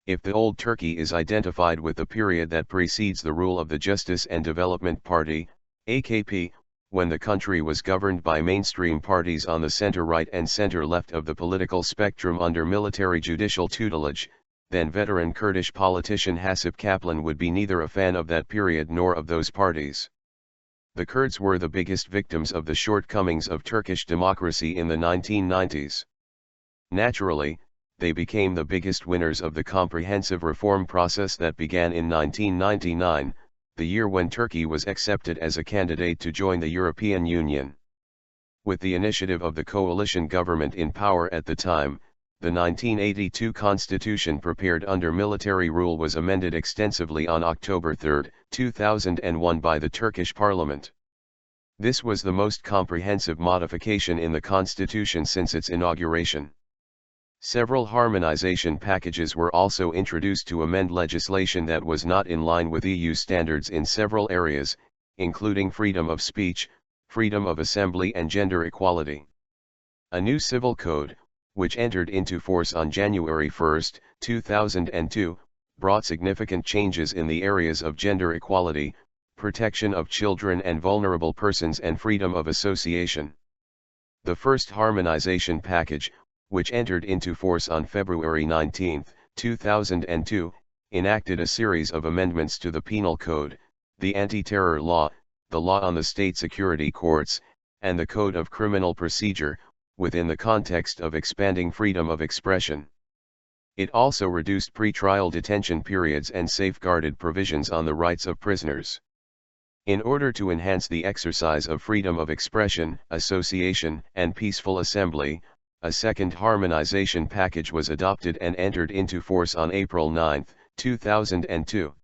If the Old Turkey is identified with the period that precedes the rule of the Justice and Development Party, AKP, when the country was governed by mainstream parties on the center-right and center-left of the political spectrum under military-judicial tutelage, then veteran Kurdish politician Hasip Kaplan would be neither a fan of that period nor of those parties. The Kurds were the biggest victims of the shortcomings of Turkish democracy in the 1990s. Naturally, they became the biggest winners of the comprehensive reform process that began in 1999, the year when Turkey was accepted as a candidate to join the European Union. With the initiative of the coalition government in power at the time, the 1982 constitution prepared under military rule was amended extensively on October 3, 2001 by the Turkish parliament. This was the most comprehensive modification in the constitution since its inauguration. Several harmonization packages were also introduced to amend legislation that was not in line with EU standards in several areas, including freedom of speech, freedom of assembly and gender equality. A new civil code, which entered into force on January 1, 2002, brought significant changes in the areas of gender equality, protection of children and vulnerable persons and freedom of association. The first harmonization package, which entered into force on February 19, 2002, enacted a series of amendments to the Penal Code, the Anti-Terror Law, the Law on the State Security Courts, and the Code of Criminal Procedure, within the context of expanding freedom of expression. It also reduced pre-trial detention periods and safeguarded provisions on the rights of prisoners. In order to enhance the exercise of freedom of expression, association, and peaceful assembly, a second harmonization package was adopted and entered into force on April 9, 2002.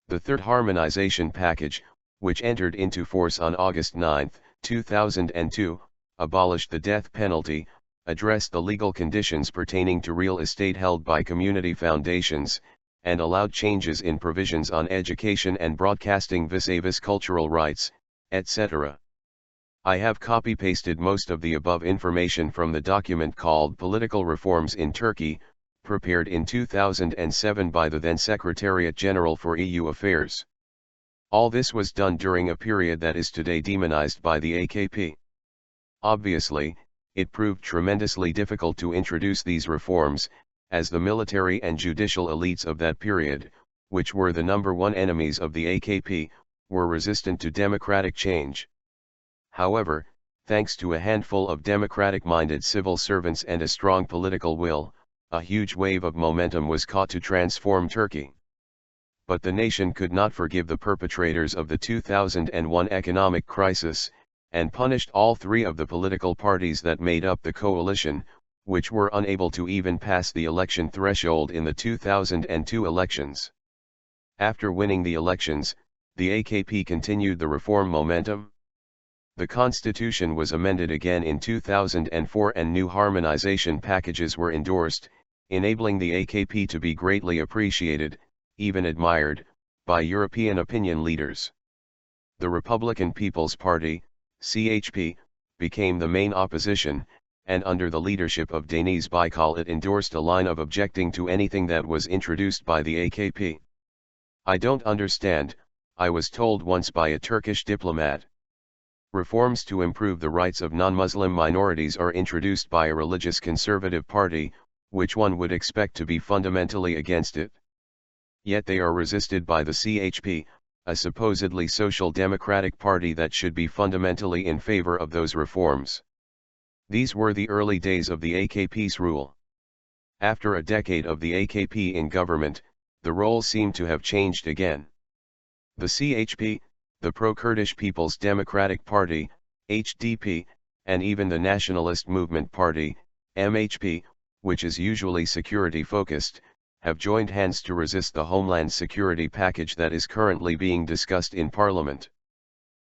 The third harmonization package, which entered into force on August 9, 2002, abolished the death penalty, addressed the legal conditions pertaining to real estate held by community foundations, and allowed changes in provisions on education and broadcasting vis-a-vis cultural rights, etc. I have copy-pasted most of the above information from the document called Political Reforms in Turkey, prepared in 2007 by the then Secretariat General for EU Affairs. All this was done during a period that is today demonized by the AKP. Obviously, it proved tremendously difficult to introduce these reforms, as the military and judicial elites of that period, which were the number one enemies of the AKP, were resistant to democratic change. However, thanks to a handful of democratic-minded civil servants and a strong political will, a huge wave of momentum was caught to transform Turkey. But the nation could not forgive the perpetrators of the 2001 economic crisis, and punished all three of the political parties that made up the coalition, which were unable to even pass the election threshold in the 2002 elections. After winning the elections, the AKP continued the reform momentum. The constitution was amended again in 2004 and new harmonization packages were endorsed, enabling the AKP to be greatly appreciated, even admired, by European opinion leaders. The Republican People's Party, CHP, became the main opposition, and under the leadership of Deniz Baykal it endorsed a line of objecting to anything that was introduced by the AKP. I don't understand, I was told once by a Turkish diplomat. Reforms to improve the rights of non-Muslim minorities are introduced by a religious conservative party, which one would expect to be fundamentally against it. Yet they are resisted by the CHP, a supposedly social democratic party that should be fundamentally in favor of those reforms. These were the early days of the AKP's rule. After a decade of the AKP in government, the roles seem to have changed again. The CHP, the Pro-Kurdish People's Democratic Party, HDP, and even the Nationalist Movement Party, MHP, which is usually security-focused, have joined hands to resist the Homeland Security package that is currently being discussed in Parliament.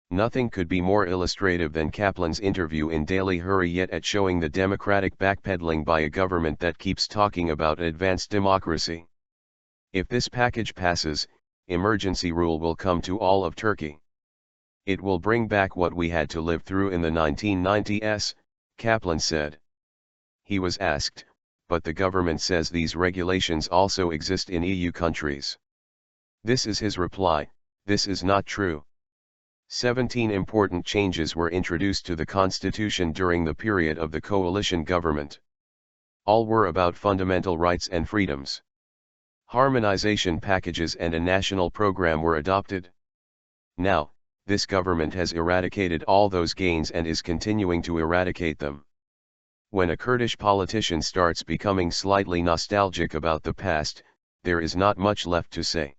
Nothing could be more illustrative than Kaplan's interview in Daily Hurriyet at showing the democratic backpedaling by a government that keeps talking about advanced democracy. If this package passes, emergency rule will come to all of Turkey. It will bring back what we had to live through in the 1990s, Kaplan said. He was asked, but the government says these regulations also exist in EU countries. This is his reply: this is not true. 17 important changes were introduced to the constitution during the period of the coalition government. All were about fundamental rights and freedoms. Harmonization packages and a national program were adopted. Now, this government has eradicated all those gains and is continuing to eradicate them. When a Kurdish politician starts becoming slightly nostalgic about the past, there is not much left to say.